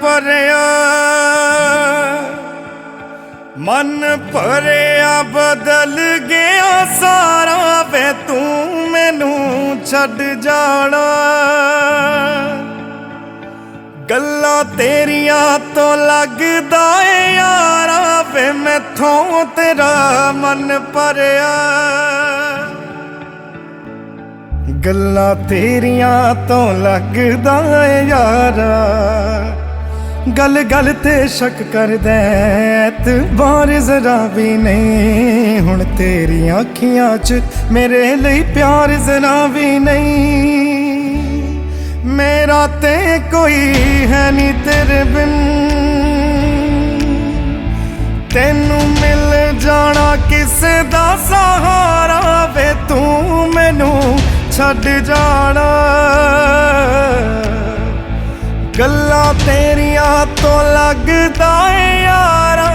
ਭਰਿਆ मन भरिया बदल गया सारा वे तू मैनू छड़ जाना गल्लां तेरियां तो लगदा ए यारा वे मैथों तेरा मन भरिया गल्लां तेरियां तो लगदा ए यारा गल गल ते शक कर दे एतबार जरा भी नहीं हुण तेरी अखियां च मेरे लिए प्यार जरा भी नहीं मेरा ते कोई है नी तेरे बिन तेनू मिल जाना किसे दा सहारा वे तू मैनू छड़ जाना गल्लां तेरियां तो लगदा ए यारा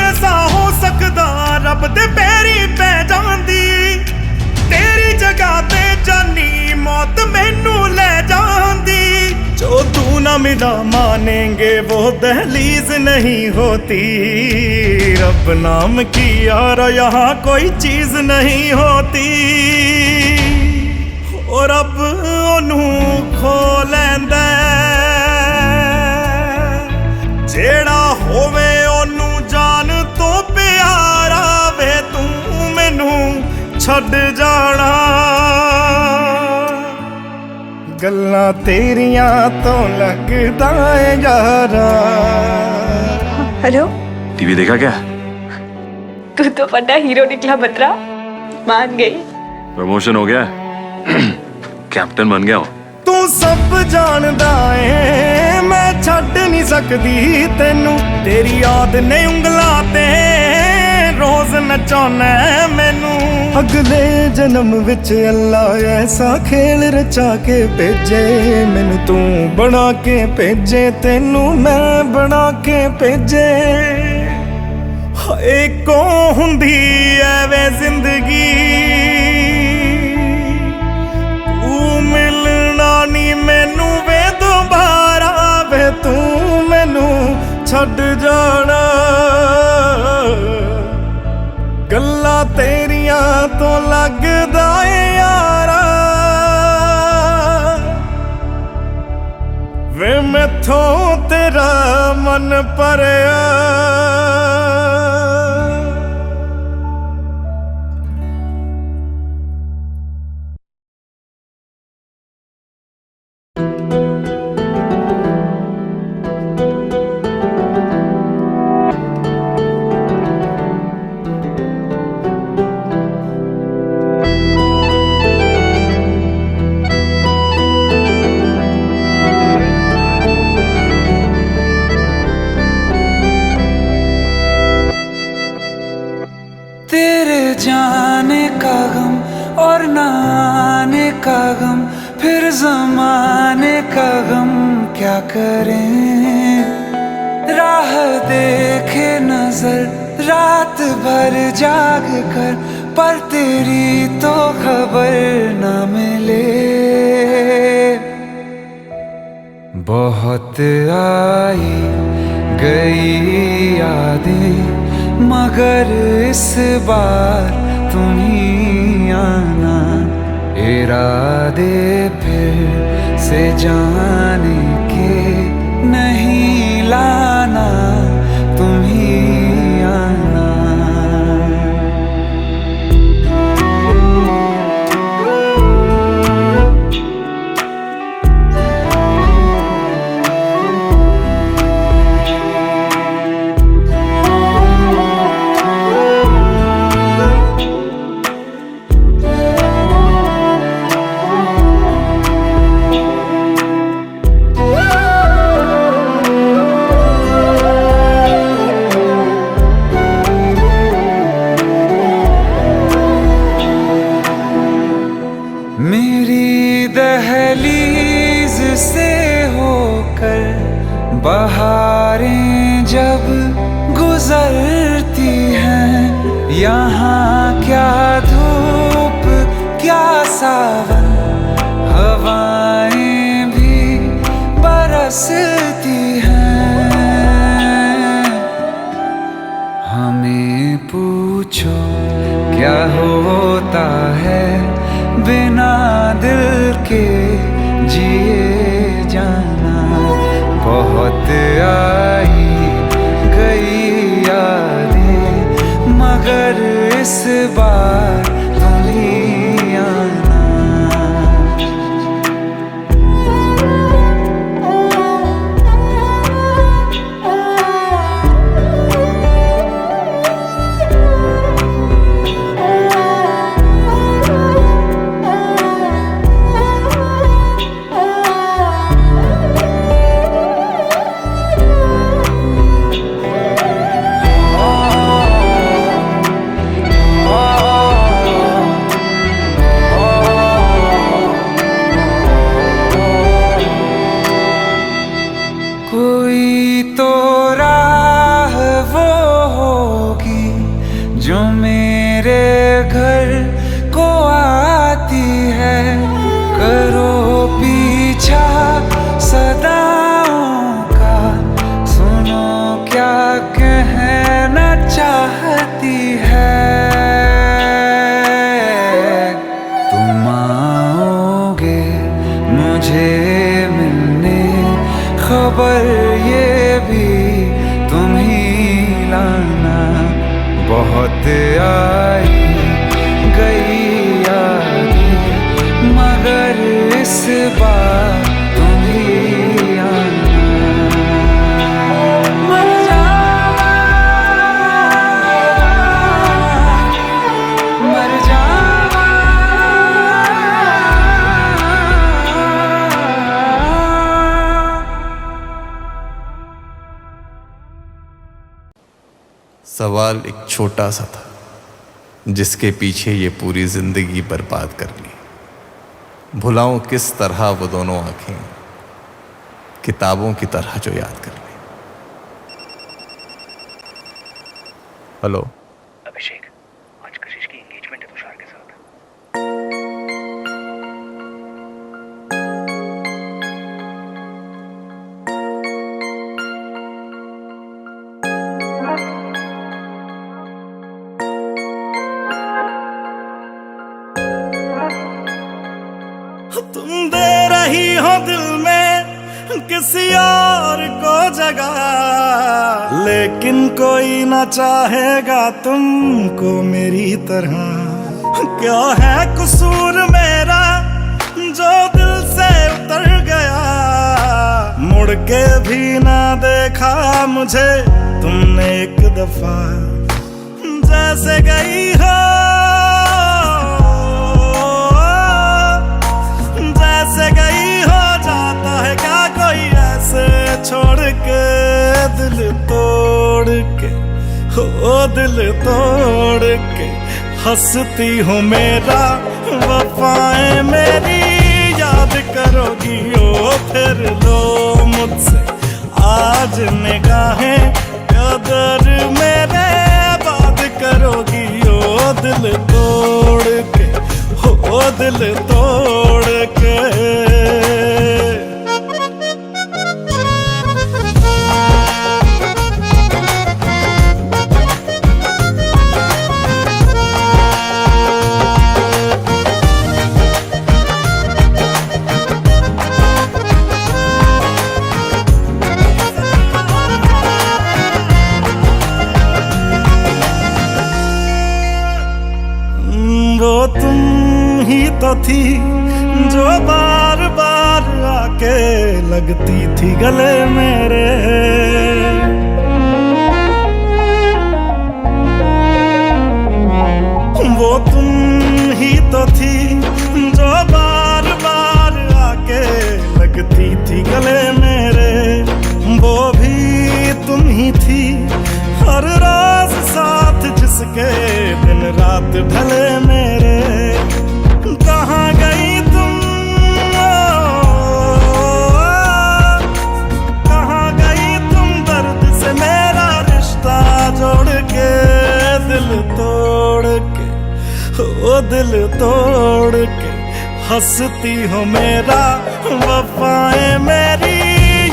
ऐसा हो सकदा रब दे पैरी पै जांदी तेरी जगह ते जानी मौत मैनू ले जांदी जो तू ना मिला मानेंगे वो दहलीज नहीं होती रब नाम की यार यहाँ कोई चीज नहीं होती और रब ओनू खो लैंदा जेड़ा होवे ओनू जान तो प्यारा वे तू मैनू छड़ जाना गल्लां तेरियां तो लगदा ए यारा। हेलो, टीवी देखा क्या? तू तो बड़ा हीरो निकला बत्रा, मान गई। प्रमोशन हो गया कैप्टन बन गया हूँ। तू सब जानदा है मैं छड्ड नहीं सकदी तेनू तेरी याद ने उंगलां ते रोज नचाना मैनू अगले जन्म विच अल्लाह ऐसा खेल रचा के भेजे मैनू तू बना के भेजे तेनू मैं बना के भेजे हाय को हुंदी ऐ वे जिंदगी तू मिलना नी मैनू वे दोबारा वे तू मैनू छड़ जाना गल्लां तेरियां तो लगदा ए यारा वे मैथों तेरा मन भरिया तेरे जाने का गम और न आने का गम फिर ज़माने का गम क्या करें राह देखे नजर रात भर जाग कर पर तेरी तो खबर न मिले बहुत आई गई यादें मगर इस बार तुम ही आना इरादे फिर से जाने के नहीं लाना तुम ही आना जब गुजरती हैं यहाँ क्या धूप क्या सावन, हवाएं भी बरसती हैं। हमें पूछो क्या होता है बिना दिल के जिए जाना। बहुत आई गई यादें मगर इस बार तुम ही आना। कोई तो राह वो होगी जो मेरे घर को आती है। करो पीछा सदाओं का, सुनो क्या कहना चाहती है। तुम आओगे मुझे मिलने, खबर ये भी तुम ही लाना। बहुत आई गई यादें मगर इस बार तुम ही आना। मर जावा, मर जावा। सवाल एक छोटा सा था जिसके पीछे ये पूरी जिंदगी बर्बाद कर ली। भुलाऊं किस तरह वो दोनों आंखें, किताबों की तरह जो याद कर ली। हेलो अभिषेक, आज कशिश की एंगेजमेंट है तुषार के साथ। तुम दे रही हो दिल में किसी और को जगह, लेकिन कोई ना चाहेगा तुमको मेरी तरह। क्या है कसूर मेरा जो दिल से उतर गया, मुड़ के भी ना देखा मुझे तुमने एक दफा। जैसे गई हो गई हो जाता है क्या कोई ऐसे छोड़ के, दिल तोड़ के, हो दिल तोड़ के हंसती हूँ मेरा वफाएं मेरी याद करोगी ओ फिर लो मुझसे आज निगाहें कदर मेरे बात करोगी ओ दिल तोड़ के, हो दिल तोड़ के। वो तुम ही तो थी जो बार बार आके लगती थी गले मेरे। वो तुम ही तो थी जो बार बार आके लगती थी गले मेरे। वो भी तुम ही थी हर रोज साथ जिसके दिन रात ढले मेरे। कहाँ गई तुम, कहाँ गई तुम दर्द से मेरे तोड़ के, ओ दिल तोड़ के हंसती हो मेरा, वफाएं मेरी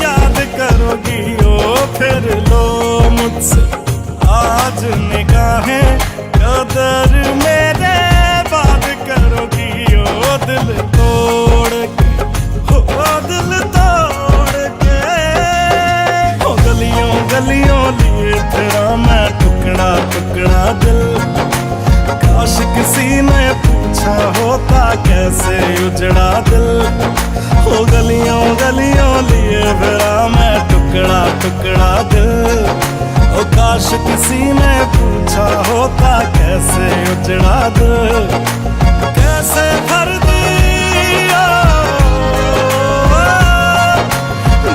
याद करोगी ओ फिर लो मुझसे आज निगाहें, कदर मेरे बात करोगी ओ दिल तोड़ के, ओ दिल तोड़ के। ओ गलियों गलियों लिए तेरा मैं टुकड़ा टुकड़ा दिल, काश किसी ने पूछा होता कैसे उजड़ा दिल। ओ गलियों गलियों लिए फिरा मैं टुकड़ा टुकड़ा दिल, ओ काश किसी ने पूछा होता कैसे उजड़ा दिल, कैसे भर दिया,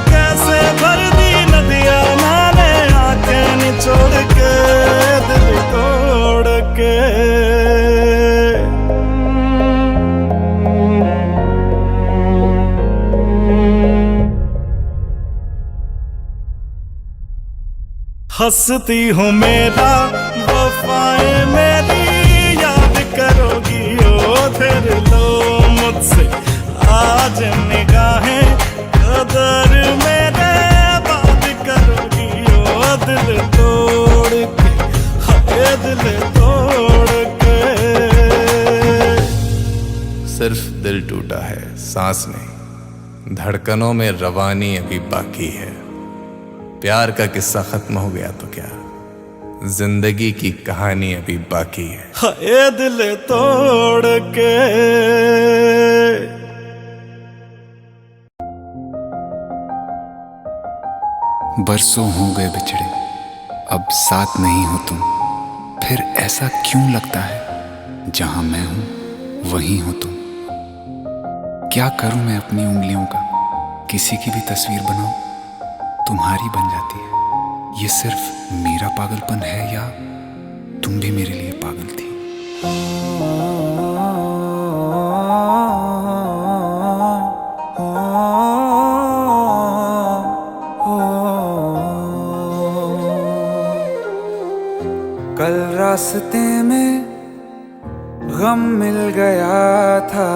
कैसे भर दी नदियां मैंने आंखें निचोड़ के, दिल तोड़ के। हंसती हो मेरा, वफाएं मेरी याद करोगी ओ फिर लो मुझसे आज निगाहें, कदर मेरे बात करोगी ओ दिल तोड़ के, हाय दिल तोड़ के। सिर्फ दिल टूटा है, सांस नहीं, धड़कनों में रवानी अभी बाकी है। प्यार का किस्सा खत्म हो गया तो क्या, जिंदगी की कहानी अभी बाकी है। हाय दिल तोड़ के। बरसों हो गए बिछड़े, अब साथ नहीं हो तुम, फिर ऐसा क्यों लगता है जहां मैं हूं वहीं हो तुम। क्या करूं मैं अपनी उंगलियों का, किसी की भी तस्वीर बनाऊं तुम्हारी बन जाती है। ये सिर्फ मेरा पागलपन है या तुम भी मेरे लिए पागल थी। कल रास्ते में गम मिल गया था,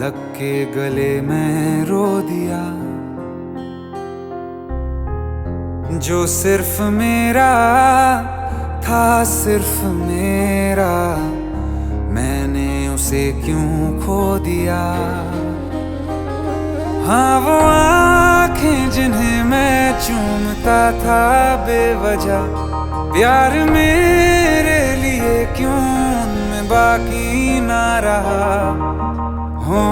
लग के गले में रो दिया। जो सिर्फ मेरा था, सिर्फ मेरा, मैंने उसे क्यों खो दिया। हाँ वो आँखें जिन्हें मैं चूमता था बेवजह, प्यार मेरे लिए क्यों उनमें बाकी ना रहा। हो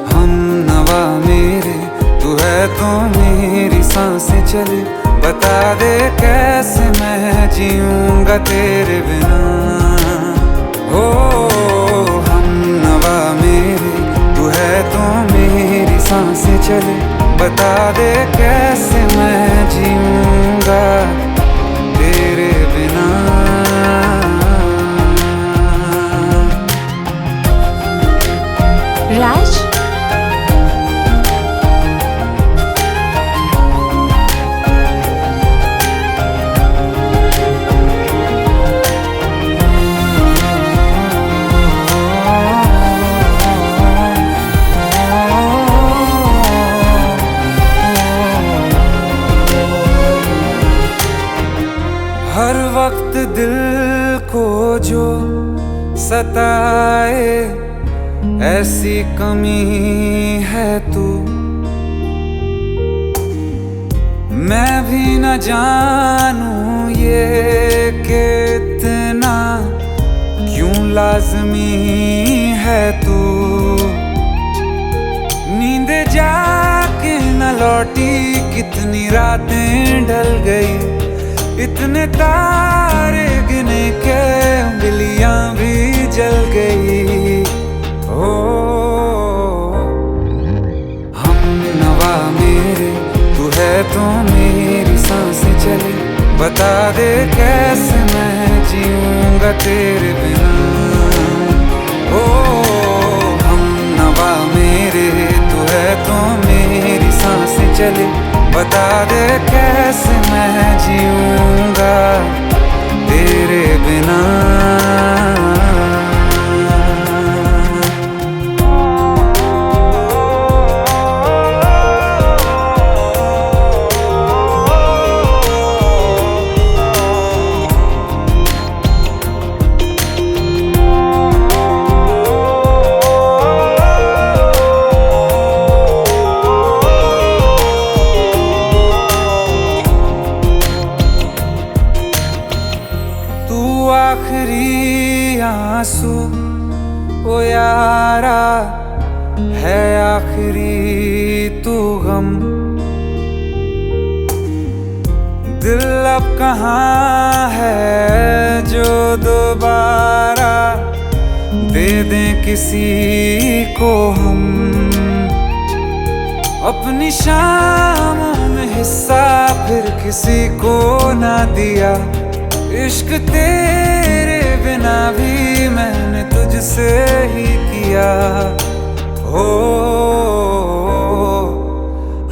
हम नवा मेरे, तू है तो मेरी सांसें चले, बता दे कैसे मैं जीऊंगा तेरे बिना। हो हम नवा मेरे, तू है तो मेरी सांसें चले, बता दे कैसे मैं जीऊंगा तेरे बिना। राज, हर वक्त दिल को जो सताए, ऐसी कमी है तू। मैं भी न जानूं ये कि इतना क्यों लाज़मी है तू। नींद जाके न लौटी, कितनी रातें ढल गई, इतने तारे गिने के उंगलियां भी जल गई। ओ हम नवा मेरे, तू है तो मेरी सांसें चले, बता दे कैसे मैं जीऊंगा तेरे बिना। ओ हम नवा मेरे, तू है तो मेरी सांसें चले, बता दे कैसे मैं जीऊंगा तेरे बिना। आखिरी आंसू ओ यारा है, आखिरी तू गम। दिल अब कहाँ है जो दोबारा दे दें किसी को हम। अपनी शामों में हिस्सा फिर किसी को ना दिया। इश्क तेरे बिना भी मैंने तुझसे ही किया। हो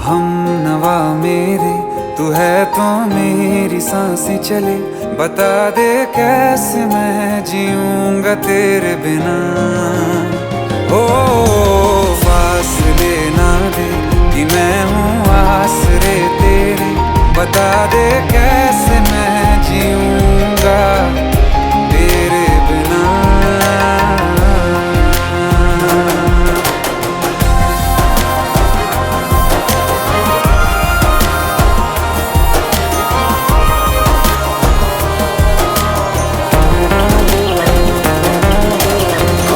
हम नवा मेरे, तू है तो मेरी सांसें चले। बता दे कैसे मैं जीऊंगा तेरे बिना। हो फासले ना दे कि मैं हूँ आसरे तेरे। बता दे कैसे मैं जीऊंगा तेरे बिना।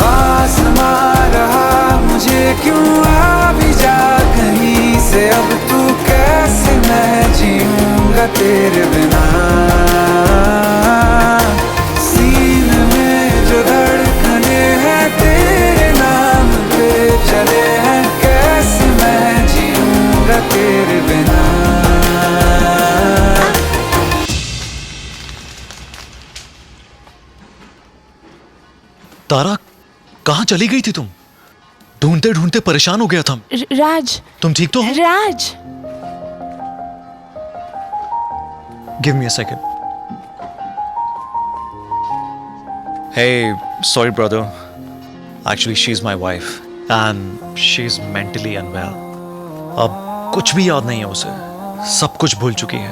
आसमां रहा मुझे क्यों आ भी जा कहीं से। अब तू कैसे मैं जीऊंगा तेरे बिना। सीने में जो धड़कने हैं तेरे नाम पे चले हैं। कैसे मैं जीऊंगा तेरे बिना। तारा, कहाँ चली गई थी तुम? ढूंढते ढूंढते परेशान हो गया था। राज, तुम ठीक तो हो? Raj, give me a second. Hey, sorry brother. Actually, she's my wife and she's mentally unwell. अब कुछ भी याद नहीं है उसे, सब कुछ भूल चुकी है।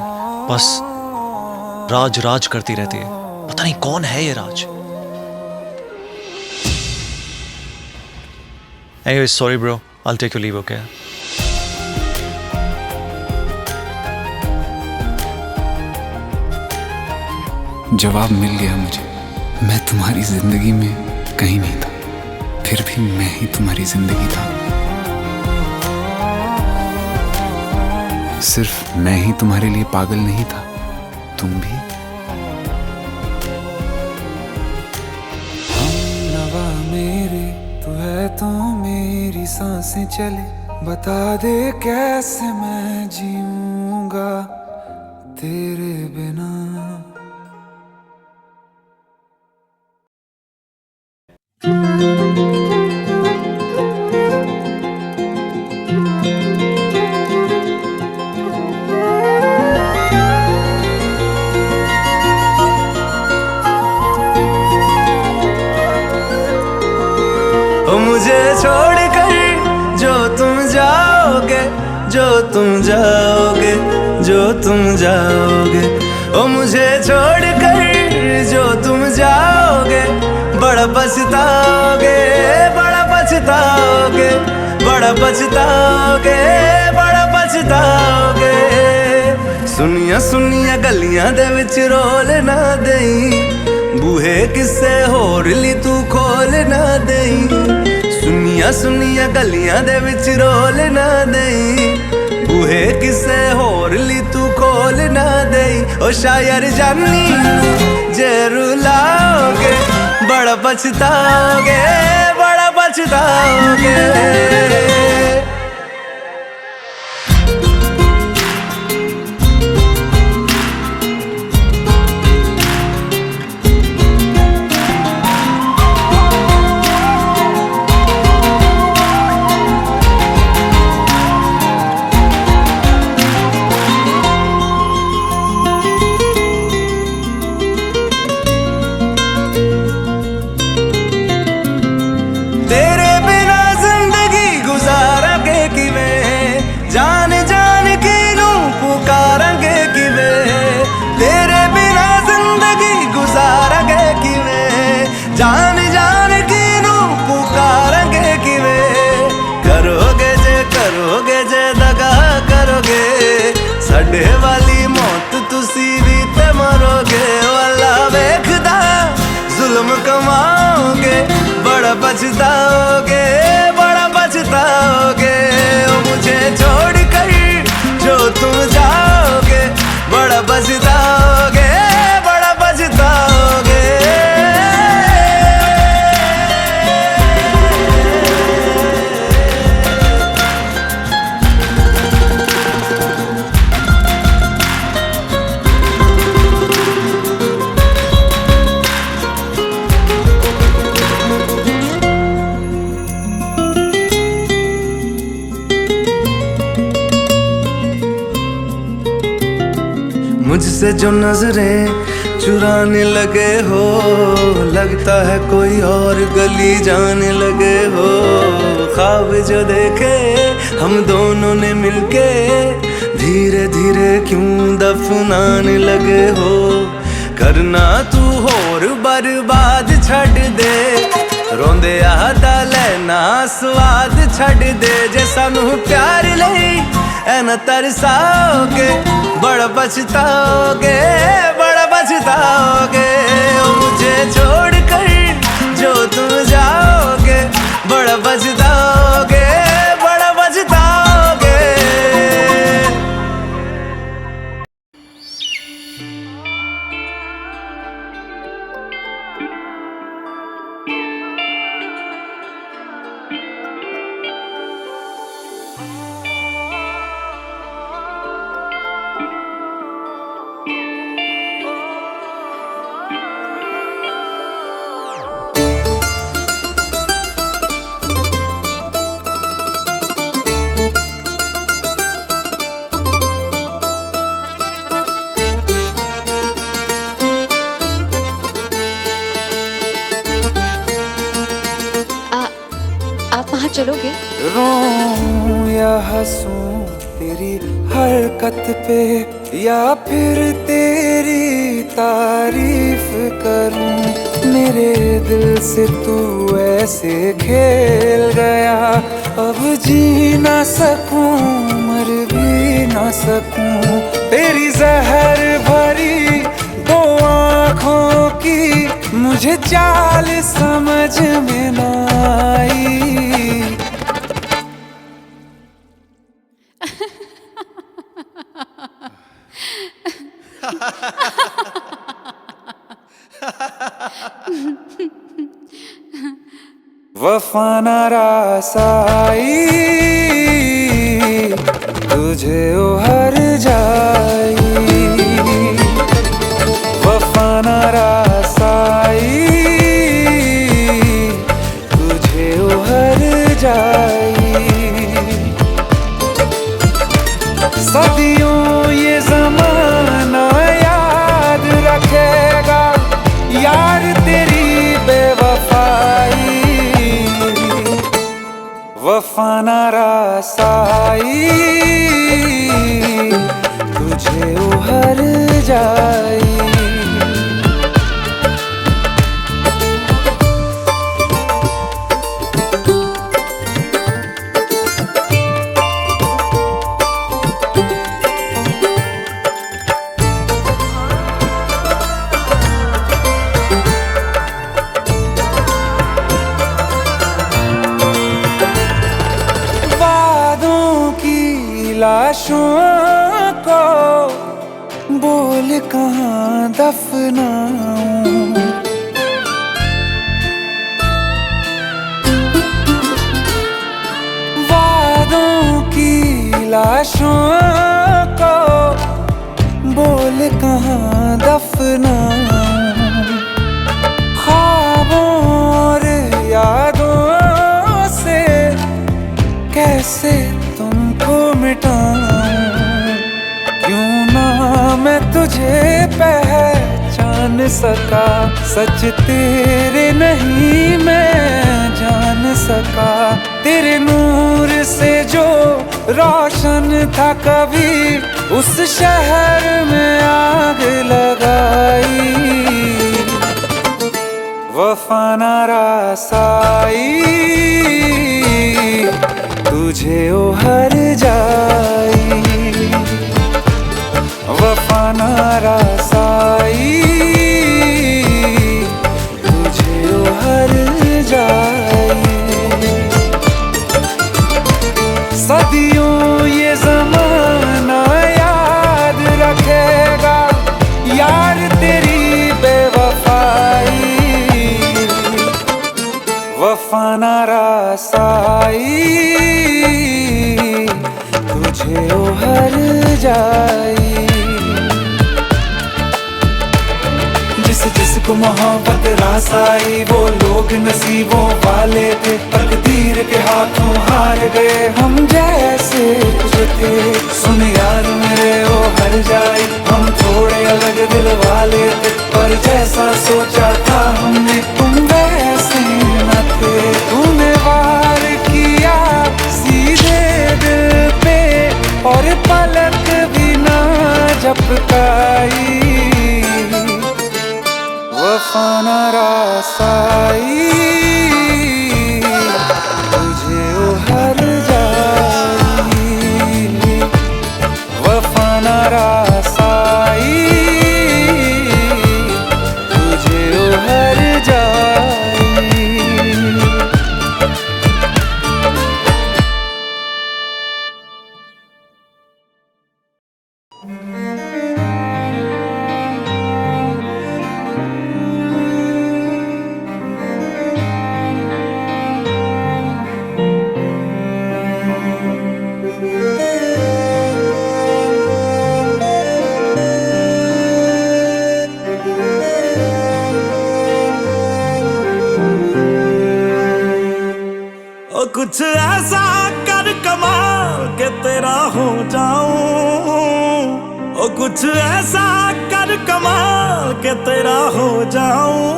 बस राज राज करती रहती है। पता नहीं कौन है ये राज। Anyway, sorry bro. I'll take your leave, okay? जवाब मिल गया मुझे। मैं तुम्हारी जिंदगी में कहीं नहीं था, फिर भी मैं ही तुम्हारी जिंदगी था। सिर्फ मैं ही तुम्हारे लिए पागल नहीं था, तुम भी। हम नवा मेरे, तू है तो मेरी सांसें चले। बता दे कैसे मैं जीऊंगा तेरे बिना। मुझे छोड़कर जो तुम जाओगे, जो तुम जाओगे, जो तुम जाओगे। ओ मुझे छोड़कर जो तुम जाओगे, बड़ा पछताओगे, बड़ा पछताओगे, बड़ा पछताओगे, बड़ा पछताओगे। सुनिया सुनिया गलियां दे विच रोल ना देई, बूहे किसे होर ली तू खोल ना देई। सुनिया सुनिया गलियां दे विच रोल ना देई, बूहे किसे होर ली तू खोल ना देई। ओ शायर जानी जे रुलाओगे, बड़ा पछताओगे, बड़ा पछताओगे। मुझसे जो नजरें चुराने लगे हो, लगता है कोई और गली जाने लगे हो। ख्वाब जो देखे हम दोनों ने मिलके, धीरे धीरे क्यों दफनाने लगे हो। करना तू होर बर्बाद छड़ दे, रोंदे आदा लेना स्वाद छड़ दे। जे सानू प्यार लई ऐना तरसाओगे, बड़ा पछताओगे, बड़ा पछताओगे। ओ मुझे छोड़ कर जो तुम जाओगे, बड़ा पछताओगे, बड़ा पछताओगे। आप वहाँ चलोगे? रोऊं या हंसूं तेरी हरकत पे, या फिर तेरी तारीफ करूं। मेरे दिल से तू ऐसे खेल गया, अब जी ना सकूं मर भी ना सकूं। तेरी जहर भरी दो आँखों की मुझे चाल समझ में ना आई। वफा ना रासाई तुझे उहर जाई। वफा ना रासाई तुझे उहर जाई। सदियों ये जमाना याद रखेगा यार तेरी बेवफाई। वफा ना रासाई तुझे उहर जाई। लाशों को बोल कहाँ दफनाऊं। वादों की लाशों को बोल कहाँ दफनाऊं। ख्वाबों और यादों से कैसे तुमको मिटाऊं। क्यों ना मैं तुझे पहचान सका, सच तेरे नहीं मैं जान सका। तेरे नूर से जो रोशन था कभी, उस शहर में आग लगाई। वफा ना रासाई तुझे उहर जाई। वफा ना रासाई तुझे उहर जाई। सदियों ये जमाना याद रखेगा यार तेरी बेवफाई। वफा ना रासाई तुझे उहर जाई। जिसको मोहब्बत रास आई, वो लोग नसीबों वाले थे। तकदीर के हाथों हार गए हम जैसे कुछ थे। सुन यार मेरे ओ हर जाई, हम थोड़े जैसा सोचा था हमने तुम वैसे न थे। तूने वार किया सीधे दिल पे और पलक भी ना झपकाई। वफा न रासाई तुझे उहर जाई। वफा न रासाई तुझे उहर जाई। ओ कुछ ऐसा कर कमाल के तेरा हो जाऊं। ओ कुछ ऐसा कर कमाल के तेरा हो जाऊं।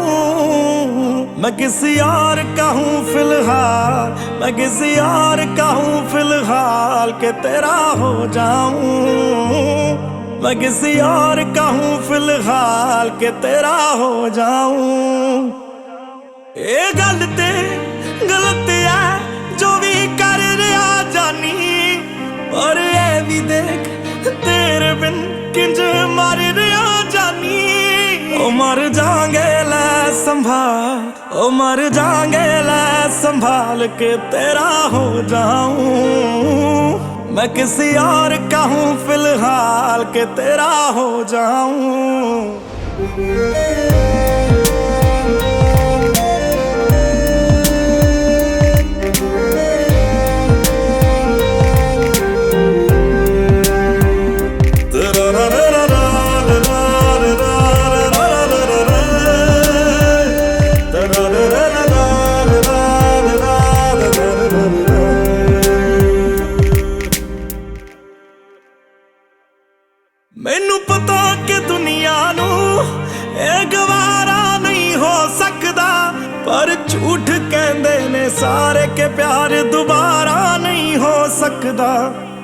मैं किसी और का हूँ फिलहाल, मैं किसी और का हूँ फिलहाल के तेरा हो जाऊं। मैं किसी और का हूँ फिलहाल के तेरा हो जाऊं। ये गलत है जो भी कर रहा जानी। और ये भी देख तेरे बिन किंज मर रहा जानी। ओ मर जाएंगे ले संभाल, ओ मर जाएंगे ले संभाल के तेरा हो जाऊं। मैं किसी और का हूँ फिलहाल के तेरा हो जाऊं। मैनू पता कि दुनिया नू ये गवारा नहीं हो सकदा। पर झूठ कहंदे ने सारे के प्यार दोबारा नहीं हो सकदा।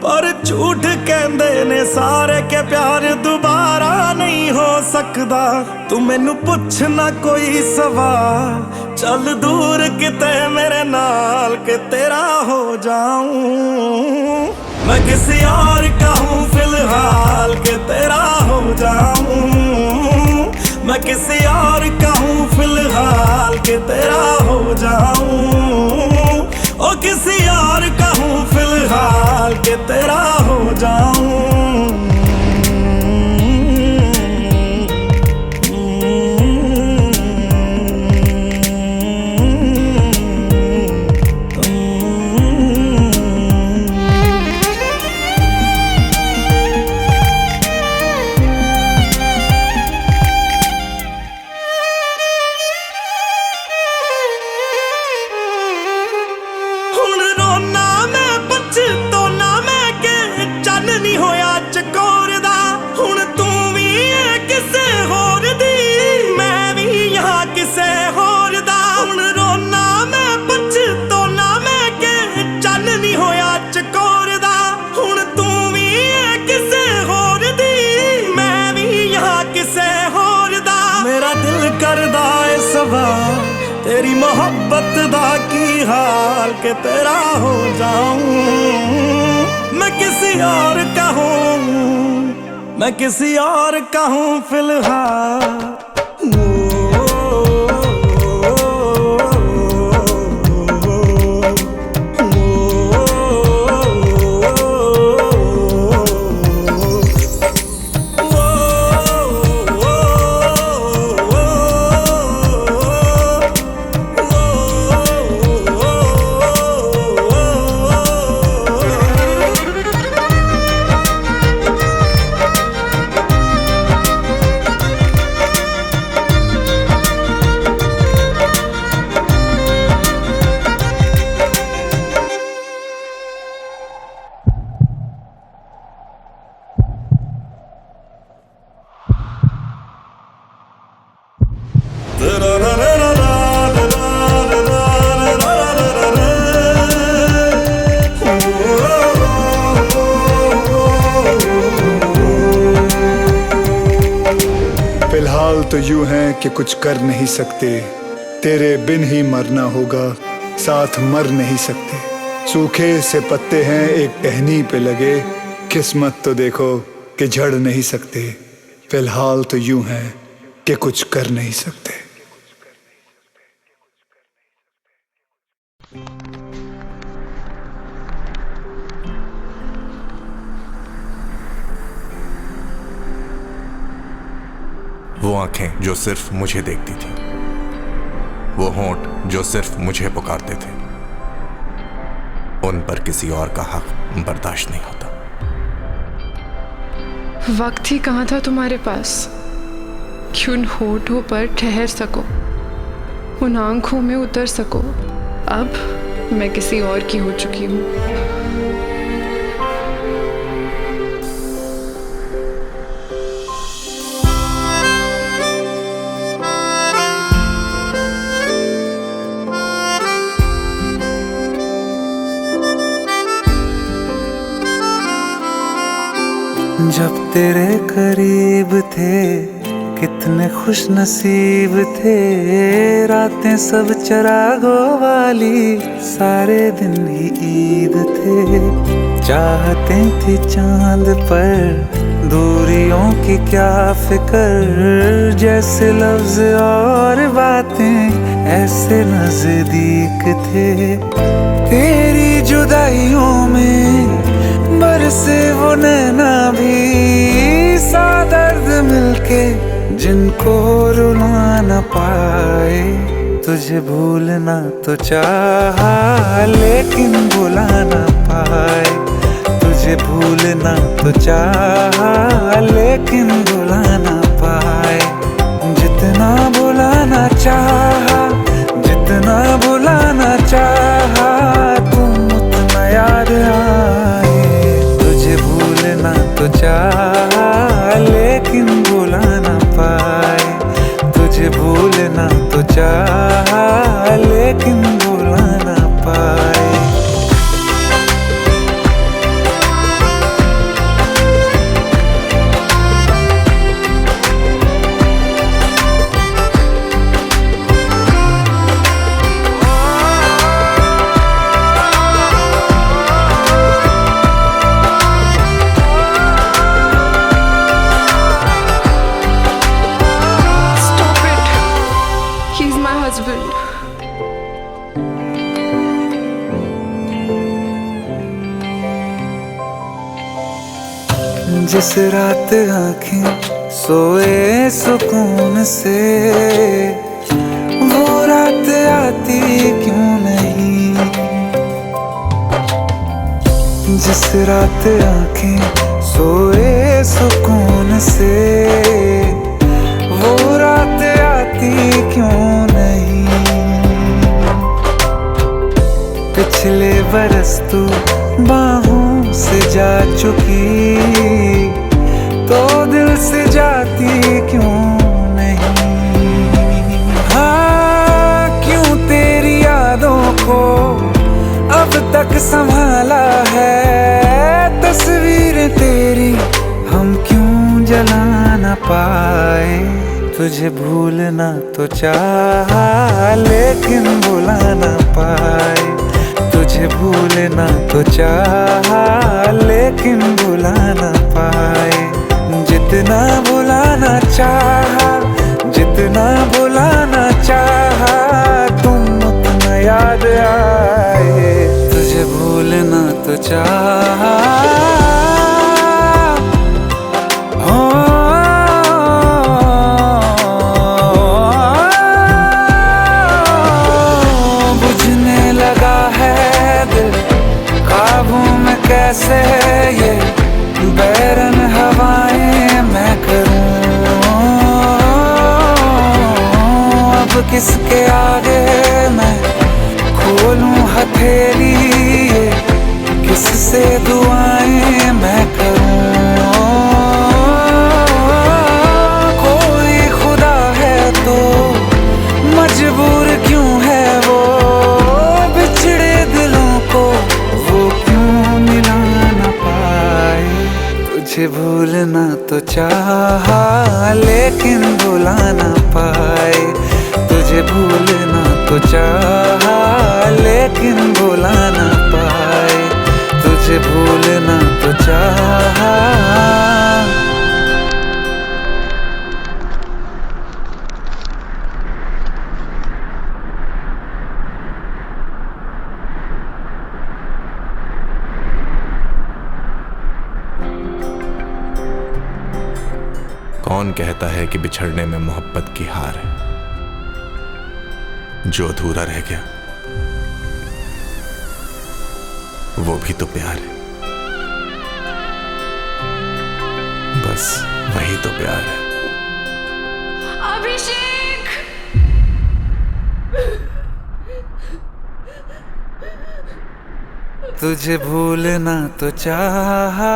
पर झूठ कहंदे ने सारे के प्यार दोबारा नहीं हो सकदा। तू मैनू पुछ ना कोई सवाल, चल दूर किते मेरे नाल के तेरा हो जाऊं। मैं किसी और का हूँ फिलहाल के तेरा हो जाऊं। मैं किसी और का हूँ फिलहाल के तेरा हो जाऊं। ओ किसी और का हूँ फिलहाल के तेरा हो जाऊं। तेरी मोहब्बत दा की हाल के तेरा हो जाऊं। मैं किसी और का हूँ, मैं किसी और का हूँ फिलहाल। तो यूं है कि कुछ कर नहीं सकते, तेरे बिन ही मरना होगा, साथ मर नहीं सकते। सूखे से पत्ते हैं एक टहनी पे लगे, किस्मत तो देखो कि झड़ नहीं सकते। फिलहाल तो यूं है कि कुछ कर नहीं सकते। वो आंखें जो सिर्फ मुझे देखती थी, वो होंठ जो सिर्फ मुझे पुकारते थे, उन पर किसी और का हक बर्दाश्त नहीं होता। वक्त ही कहाँ था तुम्हारे पास कि उन होठों पर ठहर सको, उन आंखों में उतर सको। अब मैं किसी और की हो चुकी हूँ। जब तेरे करीब थे कितने खुश नसीब थे, रातें सब चरागों वाली, सारे दिन ही ईद थे। चाहते थी चांद पर दूरियों की क्या फिक्र, जैसे लफ्ज और बातें ऐसे नजदीक थे। तेरी जुदाइयों में बरसे वो नैना भी, सा दर्द मिलके जिनको रुला न पाए। तुझे भूलना तो चाहा लेकिन भुला न पाए, तुझे भूलना तो चाहा लेकिन भुला न पाए। जितना भुलाना चाहा, जितना भुलाना चाहा, तुम उतना याद आए। तो चाहा लेकिन भुला ना पाए, तुझे भूलना तो चाहा लेकिन भुला ना पाए। जिस रात आँखें सोए सुकून से, वो रात आती क्यों नहीं। जिस रात आँखें सोए सुकून से, वो रात आती क्यों नहीं। पिछले बरस तू बाहों से जा चुकी, तो दिल से जाती क्यों नहीं। हाँ, क्यों तेरी यादों को अब तक संभाला है, तस्वीर तेरी हम क्यों जला न पाए। तुझे भूलना तो चाहा लेकिन भुला न पाए, तुझे भूलना तो चाहा लेकिन भुला न पाए। जितना भुलाना चाहा, जितना भुलाना चाहा, तुम उतना याद आए। तुझे भूलना तो चाहा, बुझने लगा है दिल काबू में कैसे, ये बैरन हवाएं मैं करूं। अब किसके आगे मैं खोलूं हथेली, किससे दुआएं मैं करूं। कोई खुदा है तो मजबूर क्यों है वो, बिछड़े दिलों को वो क्यों मिला न पाए। तुझे भूलना तो चाहा लेकिन भुला ना पाए, तुझे भूलना तो चाहा लेकिन भुला ना पाए, तुझे भूलना तो चाहा। कौन कहता है कि बिछड़ने में मोहब्बत की हार है? जो अधूरा रह गया वो भी तो प्यार है, बस वही तो प्यार है। अभिषेक! तुझे भूलना तो चाहा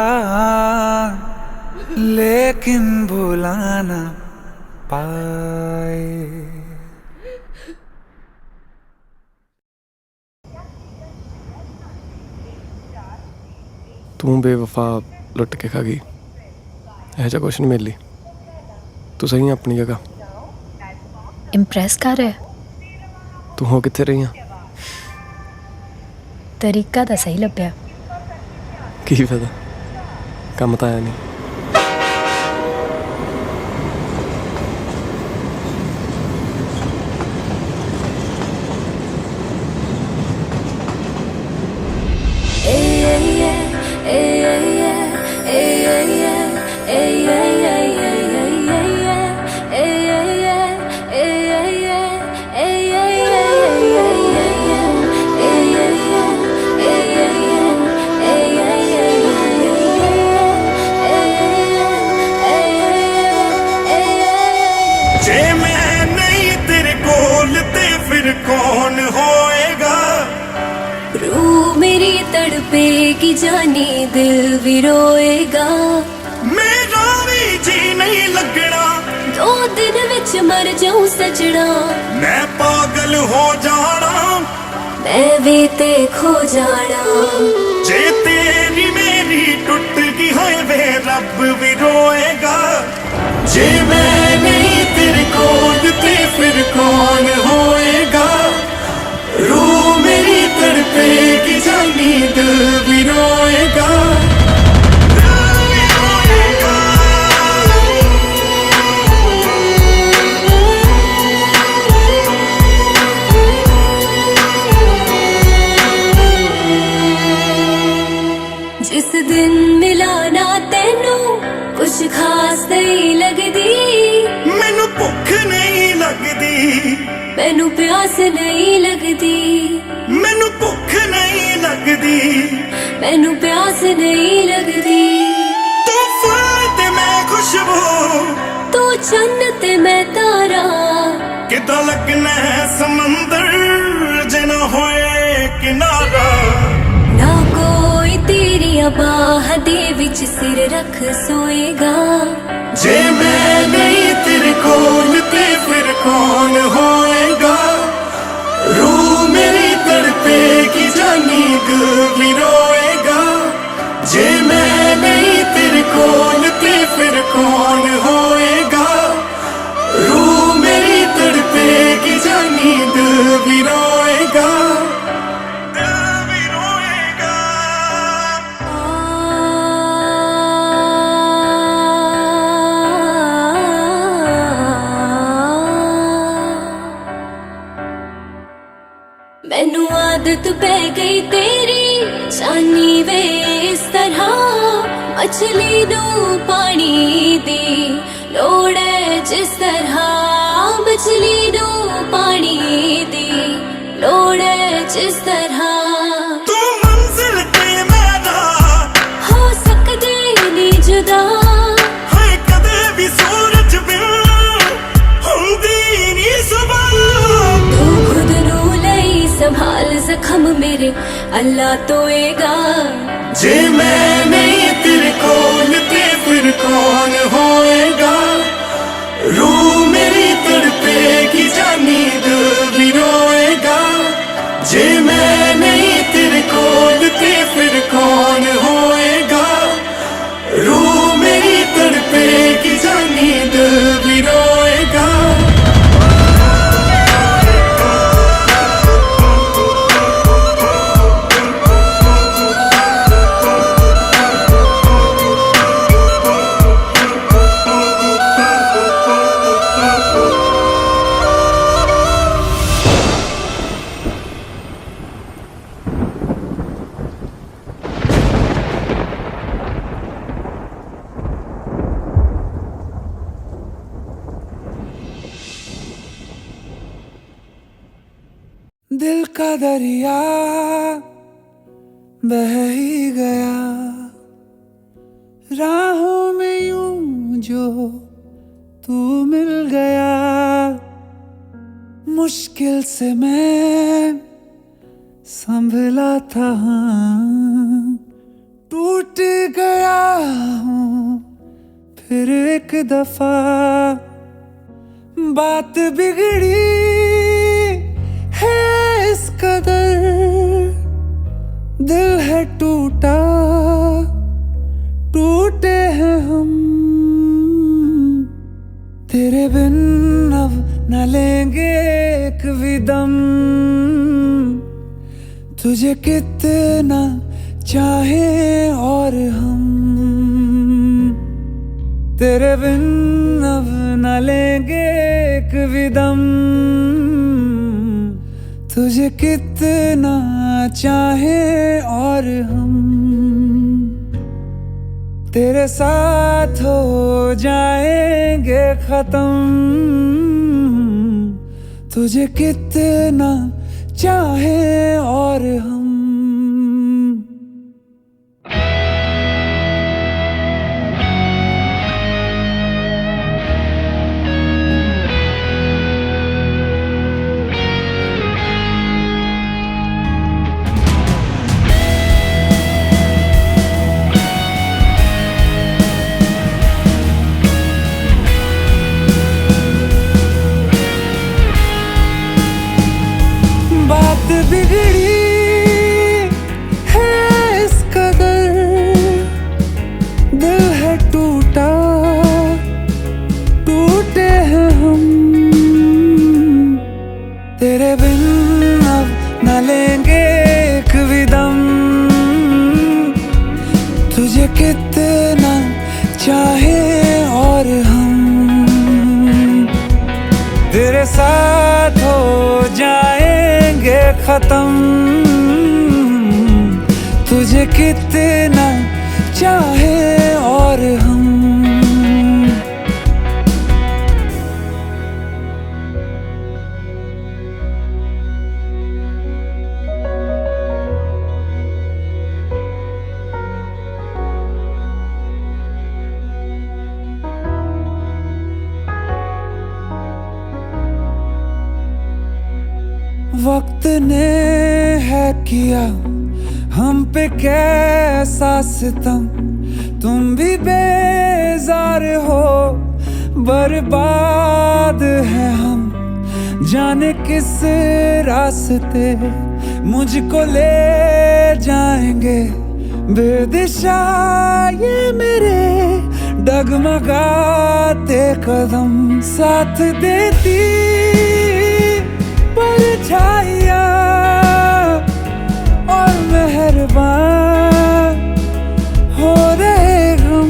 लेकिन भुला ना पाए। तू बेवफा लुट के खा गई, ऐसा कुछ नहीं मिली। तू सही है अपनी जगह। इंप्रेस कर रहा है? तू हो कितने रही है? तरीका तो सही लभ्या। की फायदा, काम तो आया नहीं। जे मैं नहीं तेरे कोल ते फिर कौन होएगा? रूह मेरी तड़पेगी जाने दिल भी रोएगा। मेरा भी जी नहीं लगना, 2 दिन विच मर जाऊं सजना। मैं पागल हो जाना, मैं भी ते खो जाना। जे तेरी मेरी टूट गई है वे रब भी रोएगा। जे मैं नहीं तेरे कोल ते फिर कौन होएगा? रूह मेरी तड़पेगी जानी दिल भी रोएगा। दिल भी रोएगा। जिस दिन मिला ना तेनू कुछ खास नहीं लगदी। मैनू भुख नहीं लगदी, मैनू प्यास नहीं लगदी। मैनू भुख नहीं लगदी, मैनू प्यास नहीं लगदी। तू फुल ते मैं खुशबू, तू चन्न ते मैं तारा। किदा लगना है समंदर जे ना होए किनारा। ना कोई तेरिया बाह दे विच सिर रख सोएगा। जे मैं नहीं तेरे कोल ते फिर कौन होएगा? रूह मेरी तड़पेगी जानी दिल भी रोएगा। जे मैं नहीं तेरे कोल ते फिर कौन होएगा? रूह मेरी तड़पेगी जानी दिल भी रोएगा। दिल भी रोएगा। मैनू आदत पै गई तेरी जानी वे इस तरह। मछली नू पानी दी लोड़ है जिस तरह। मछली नू पानी दी लोड़ है जिस तरह। तू मंजिल ते मेरा हो सकदे नी जुदा। है कदे भी सूरज बिन हुंदी नी सुबह। तू खुद नू लई संभाल जख्म मेरे अल्लाह तोएगा। जे मैं नहीं तेरे कोल ते फिर कौन होएगा? रूह मेरी तड़पेगी जानी दिल भी रोएगा। जे मैं नहीं तेरे कोल ते फिर कौन होएगा? रूह दिल का दरिया बह ही गया, राहों में यूं जो तू मिल गया। मुश्किल से मैं संभला था, टूट गया हूँ फिर एक दफा। बात बिगड़ी है इस कदर, दिल है टूटा, टूटे हैं हम। तेरे बिन अब न लेंगे एक भी दम, तुझे कितना चाहे और हम। तेरे बिन अब न लेंगे एक भी दम, तुझे कितना चाहे और हम। तेरे साथ हो जाएंगे खत्म, तुझे कितना चाहे और हम। बात बिगड़ी है इस कदर, दिल है टूटा, टूटे हैं हम। तेरे बिन अब न लेंगे एक भी दम, तुझे कितना चाहे और हम। तेरे साथ हो जाएंगे खत्म, तुझे कितना चाहे और हम। वक्त ने है किया हम पे कैसा सितम, तुम भी बेजार हो, बर्बाद है हम। जाने किस रास्ते मुझको ले जाएंगे, बेदिशा ये मेरे डगमगाते कदम। साथ देती परछाइयाँ और मेहरबान हो रहे हम।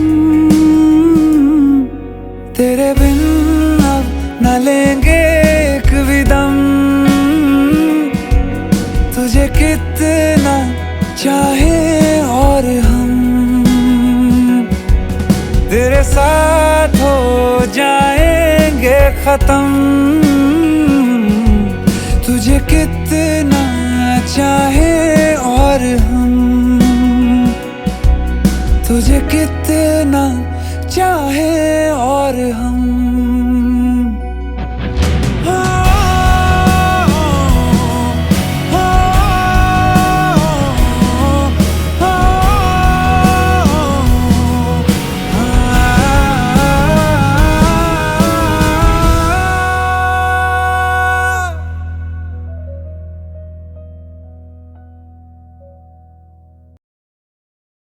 तेरे बिन अब न लेंगे एक भी दम, तुझे कितना चाहे और हम। तेरे साथ हो जाएंगे खत्म, तुझे कितना चाहे और हम। तुझे कितना चाहे और हम।